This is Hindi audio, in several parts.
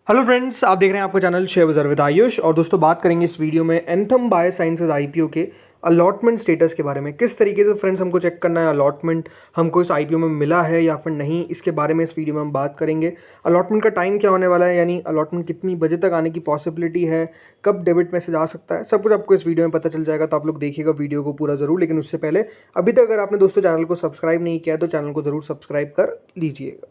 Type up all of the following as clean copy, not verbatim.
हेलो फ्रेंड्स, आप देख रहे हैं आपका चैनल शेयर बाजार विद आयुष। और दोस्तों, बात करेंगे इस वीडियो में एंथम बायोसाइंसेज आईपीओ के अलॉटमेंट स्टेटस के बारे में। किस तरीके से फ्रेंड्स हमको चेक करना है अलॉटमेंट हमको इस आईपीओ में मिला है या फिर नहीं, इसके बारे में इस वीडियो में हम बात करेंगे। अलॉटमेंट का टाइम क्या होने वाला है, यानी अलॉटमेंट कितनी बजे तक आने की पॉसिबिलिटी है, कब डेबिट मैसेज आ सकता है, सब कुछ आपको इस वीडियो में पता चल जाएगा। तो आप लोग देखिएगा वीडियो को पूरा ज़रूर। लेकिन उससे पहले अभी तक अगर आपने दोस्तों चैनल को सब्सक्राइब नहीं किया है तो चैनल को ज़रूर सब्सक्राइब कर लीजिएगा।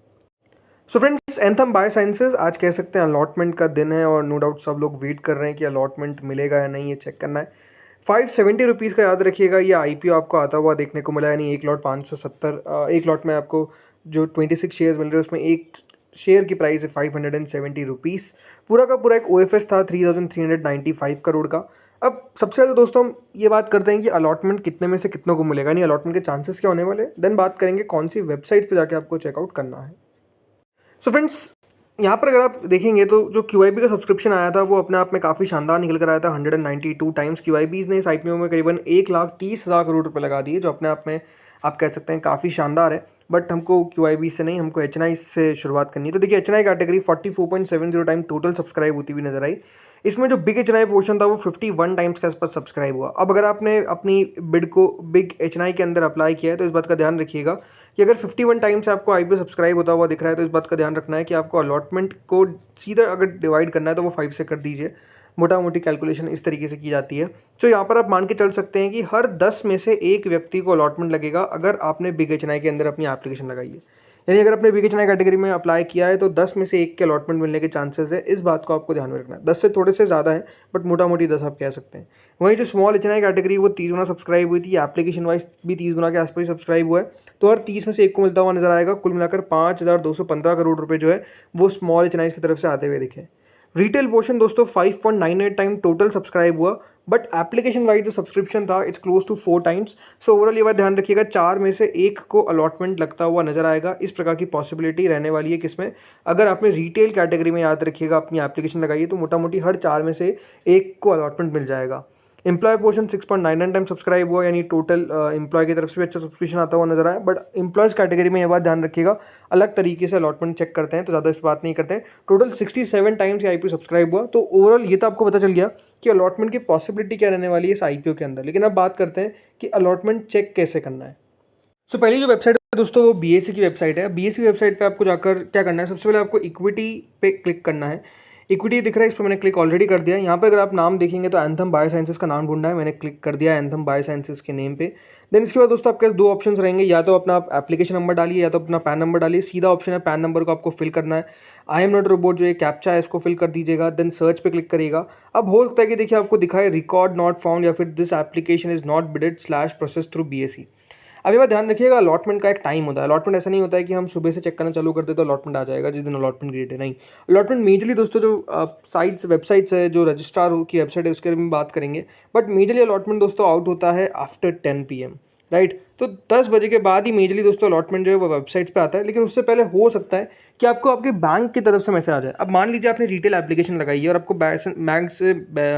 सो फ्रेंड्स, एंथम बायोसाइंसेज आज कह सकते हैं अलॉटमेंट का दिन है और नो डाउट सब लोग वेट कर रहे हैं कि अलॉटमेंट मिलेगा या नहीं, ये चेक करना है। 570 रुपीज़ का याद रखिएगा, ये आईपीओ आपको आता हुआ देखने को मिला, यानी एक लॉट 570। एक लॉट में आपको जो 26 शेयर्स मिल रहे हैं उसमें एक शेयर की प्राइस है 570 रुपीज़। पूरा का पूरा एक ओएफएस था 3395 करोड़ का। अब सबसे पहले दोस्तों हम ये बात करते हैं कि अलॉटमेंट कितने में से कितनों को मिलेगा, यानी अलॉटमेंट के चांसेस क्या होने वाले। देन बात करेंगे कौन सी वेबसाइट पर जाके आपको चेकआउट करना है। सो फ्रेंड्स, यहाँ पर अगर आप देखेंगे तो जो QIB का सब्सक्रिप्शन आया था वो अपने आप में काफ़ी शानदार निकल कर आया था। 192 टाइम्स QIBs ने इस आईपीओ में करीबन 1,30,000 करोड़ रुपए लगा दिए, जो अपने आप में आप कह सकते हैं काफ़ी शानदार है। बट हमको QIB से नहीं, हमको HNI से शुरुआत करनी है। तो देखिए, HNI category 44.70 time total subscribe होती हुई नजर आई। इसमें जो बिग HNI पोर्शन था वो 51 टाइम्स के आसपास सब्सक्राइब हुआ। अब अगर आपने अपनी बिड को बिग HNI के अंदर अप्लाई किया है तो इस बात का ध्यान रखिएगा कि अगर 51 टाइम्स आपको आईपीओ सब्सक्राइब होता हुआ दिख रहा है तो इस बात का ध्यान रखना है कि आपको अलॉटमेंट को सीधा अगर डिवाइड करना है तो वो 5 से कर दीजिए। मोटा मोटी कैलकुलेशन इस तरीके से की जाती है। तो यहाँ पर आप मान के चल सकते हैं कि हर 10 में से एक व्यक्ति को अलॉटमेंट लगेगा अगर आपने बिग HNI के अंदर अपनी एप्लीकेशन लगाई है। यानी अगर आपने बिग HNI कैटेगरी में अप्लाई किया है तो 10 में से एक के अलॉटमेंट मिलने के चांसेस है। इस बात को आपको ध्यान में रखना है। 10 से थोड़े से ज़्यादा है, बट मोटा मोटी 10 आप कह सकते हैं। वहीं जो स्मॉल HNI कैटेगरी वो 30 गुना सब्सक्राइब हुई थी, एप्लीकेशन वाइज भी 30 गुना के आसपास ही सब्सक्राइब हुआ है। तो हर 30 में से एक को मिलता हुआ नजर आएगा। कुल मिलाकर 5,215 करोड़ रुपए जो है वो स्मॉल HNI की तरफ से आते हुए दिखे। रिटेल पोर्शन दोस्तों 5.98 टाइम टोटल सब्सक्राइब हुआ, बट एप्लीकेशन वाइज जो सब्सक्रिप्शन था it's close to 4 times. So overall ये बात ध्यान रखिएगा, 4 में से एक को अलॉटमेंट लगता हुआ नजर आएगा। इस प्रकार की पॉसिबिलिटी रहने वाली है किसमें, अगर आपने रिटेल कैटेगरी में याद रखिएगा अपनी एप्लीकेशन लगाई है तो मोटा मोटी हर 4 में से एक को अलॉटमेंट मिल जाएगा। एम्प्लॉय पोर्शन 6.99 टाइम सब्सक्राइब हुआ, यानी टोटल एम्प्लॉय की तरफ से भी अच्छा सब्सक्रिप्शन आता हुआ नजर आया। बट एम्प्लॉयज़ कैटेगरी में ये बात ध्यान रखिएगा, अलग तरीके से अलॉटमेंट चेक करते हैं तो ज़्यादा इस पर बात नहीं करते हैं। टोटल 67 टाइम्स ये आईपीओ सब्सक्राइब हुआ। तो ओवरऑल ये तो आपको पता चल गया कि अलॉटमेंट की पॉसिबिलिटी क्या रहने वाली है इस आईपीओ के अंदर। लेकिन अब बात करते हैं कि अलॉटमेंट चेक कैसे करना है। सो पहली जो वेबसाइट है दोस्तों वो BSE की वेबसाइट है। BSE की वेबसाइट पे आपको जाकर क्या करना है, सबसे पहले आपको इक्विटी पे क्लिक करना है। इक्विटी दिख रहा है, इस पर मैंने क्लिक ऑलरेडी कर दिया है। यहाँ पर अगर आप नाम देखेंगे तो एंथम बायोसाइंसेज का नाम ढूंढना है, मैंने क्लिक कर दिया एंथम बायोसाइंसेज के नेम पे। देन इसके बाद दोस्तों आपके पास दो ऑप्शंस रहेंगे, या तो अपना एप्लीकेशन नंबर डालिए या तो अपना पैन नंबर डालिए। सीधा ऑप्शन है पैन नंबर को आपको फिल करना है। आई एम नॉट रोबोट जो ये कैप्चा है इसको फिल कर दीजिएगा। देन सर्च पे क्लिक करिएगा। अब हो सकता है कि देखिए आपको दिखाए रिकॉर्ड नॉट फाउंड या फिर this application is not bidded slash process through BSE। अब ये बात ध्यान रखिएगा, अलॉटमेंट का एक टाइम होता है। अलॉटमेंट ऐसा नहीं होता है कि हम सुबह से चेक करना चालू कर देते तो अलॉटमेंट आ जाएगा जिस दिन अलॉटमेंट क्रिएट है, नहीं। अलॉटमेंट मेजरली दोस्तों जो साइट्स वेबसाइट्स है, जो रजिस्ट्रार की वेबसाइट है उसके बारे में बात करेंगे। बट मेजरली अलॉटमेंट दोस्तों आउट होता है आफ्टर 10 PM, राइट। तो 10 बजे के बाद ही मेजरली दोस्तों अलॉटमेंट जो है वो वेबसाइट पे आता है। लेकिन उससे पहले हो सकता है कि आपको आपके बैंक की तरफ से मैसेज आ जाए। अब मान लीजिए आपने रिटेल एप्लीकेशन लगाई है और आपको बैंक से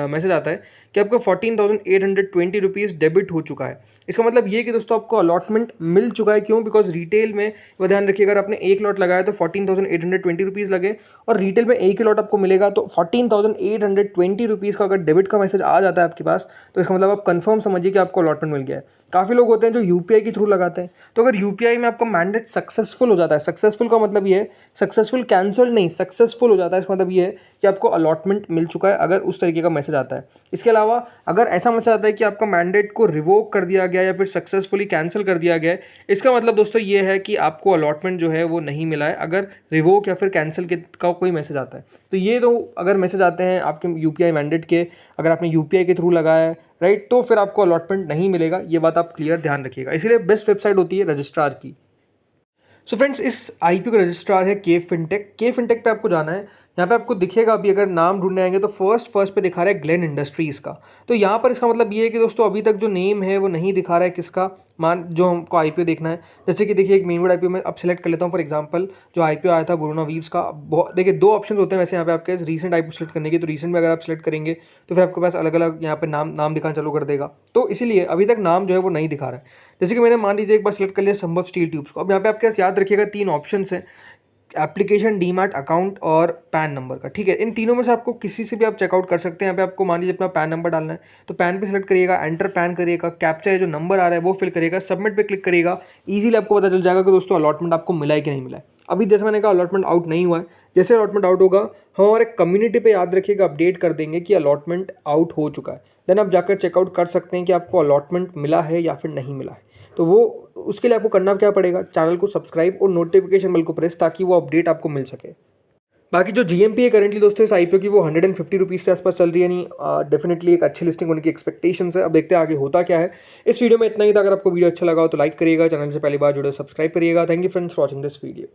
मैसेज आता है कि आपको 14,820 रुपीज़ डेबिट हो चुका है। इसका मतलब ये कि दोस्तों आपको अलॉटमेंट मिल चुका है। क्यों? बिकॉज रिटेल में वो ध्यान रखिए, अगर आपने एक लॉट लगाया तो 14,820 रुपीज़ लगे और रिटेल में एक ही लॉट आपको मिलेगा। तो 14,820 रुपीज़ का अगर डेबिट का मैसेज आ जाता है आपके पास तो इसका मतलब आप कंफर्म समझिए कि आपको अलॉटमेंट मिल गया है। काफ़ी लोग होते हैं जो UPI के थ्रू लगाते हैं। तो अगर UPI में आपका मैंडेट सक्सेसफुल हो जाता है, सक्सेसफुल का मतलब ये है सक्सेसफुल कैंसल नहीं, सक्सेसफुल हो जाता है, इसका मतलब ये है कि आपको अलॉटमेंट मिल चुका है अगर उस तरीके का मैसेज आता है। इसके अलावा अगर ऐसा मैसेज आता है कि आपका मैंडेट को रिवोक कर दिया गया या फिर सक्सेसफुली कैंसिल कर दिया गया है, इसका मतलब दोस्तों ये है कि आपको अलॉटमेंट जो है वो नहीं मिला है अगर रिवोक या फिर कैंसिल का कोई मैसेज आता है। तो ये तो अगर मैसेज आते हैं आपके UPI मैंडेट के, अगर आपने UPI के थ्रू लगाया है, राइट, तो फिर आपको अलॉटमेंट नहीं मिलेगा। ये बात आप क्लियर ध्यान रखिएगा। इसीलिए बेस्ट वेबसाइट होती है रजिस्ट्रार की। सो फ्रेंड्स, इस आईपीओ का रजिस्ट्रार है के फिनटेक। के फिनटेक पे आपको जाना है। यहाँ पे आपको दिखेगा, अभी अगर नाम ढूंढने आएंगे तो फर्स्ट पे दिखा रहा है ग्लेन इंडस्ट्रीज़ का। तो यहाँ पर इसका मतलब ये है कि दोस्तों अभी तक जो नेम है वो नहीं दिखा रहा है किसका, मान जो हमको आईपीओ देखना है। जैसे कि देखिए एक मेनवर्ड आईपीओ में अब सेलेक्ट कर लेता हूँ। फॉर एग्जांपल जो आईपीओ आया था बोरोना वीव्स का, देखिए दो ऑप्शन होते हैं वैसे यहाँ पे आपके रीसेंट आईपीओ सेलेक्ट करने के। तो रीसेंट में अगर आप सेलेक्ट करेंगे तो फिर आपके पास अलग अलग यहाँ पे नाम दिखाना चालू कर देगा। तो इसीलिए अभी तक नाम जो है वो नहीं दिखा रहा है। जैसे कि मैंने मान लीजिए एक बार सेलेक्ट कर लिया संभव स्टील ट्यूब्स को। अब यहाँ पे आपके पास याद रखिएगा तीन ऑप्शन है। एप्लीकेशन, डीमैट अकाउंट और पैन नंबर का, ठीक है। इन तीनों में से आपको किसी से भी आप चेकआउट कर सकते हैं। यहाँ पे आपको मान लीजिए अपना पैन नंबर डालना है तो पैन पे सिलेक्ट करिएगा, एंटर पैन करिएगा, कैप्चा जो नंबर आ रहा है वो फिल करिएगा, सबमिट पे क्लिक करिएगा। ईजिली आपको पता चल जाएगा कि दोस्तों अलॉटमेंट आपको मिला है कि नहीं मिला है। अभी जैसे मैंने कहा अलॉटमेंट आउट नहीं हुआ है, जैसे अलॉटमेंट आउट होगा हम हमारे कम्युनिटी पे याद रखिएगा अपडेट कर देंगे कि अलॉटमेंट आउट हो चुका है। देन आप जाकर चेकआउट कर सकते हैं कि आपको अलॉटमेंट मिला है या फिर नहीं मिला है। तो वो उसके लिए आपको करना क्या पड़ेगा, चैनल को सब्सक्राइब और नोटिफिकेशन बेल को प्रेस, ताकि वो अपडेट आपको मिल सके। बाकी जो जीएमपी है करेंटली दोस्तों इस आईपीओ की वो 150 रुपीज़ के आसपास चल रही है। नहीं डेफिनेटली एक अच्छी लिस्टिंग होने की एक्सपेक्टेशन है। अब देखते हैं आगे होता क्या है। इस वीडियो में इतना ही था। अगर आपको वीडियो अच्छा लगा हो तो लाइक करिएगा, चैनल से पहली बार जुड़े सब्सक्राइब करिएगा। Thank you friends for watching this video.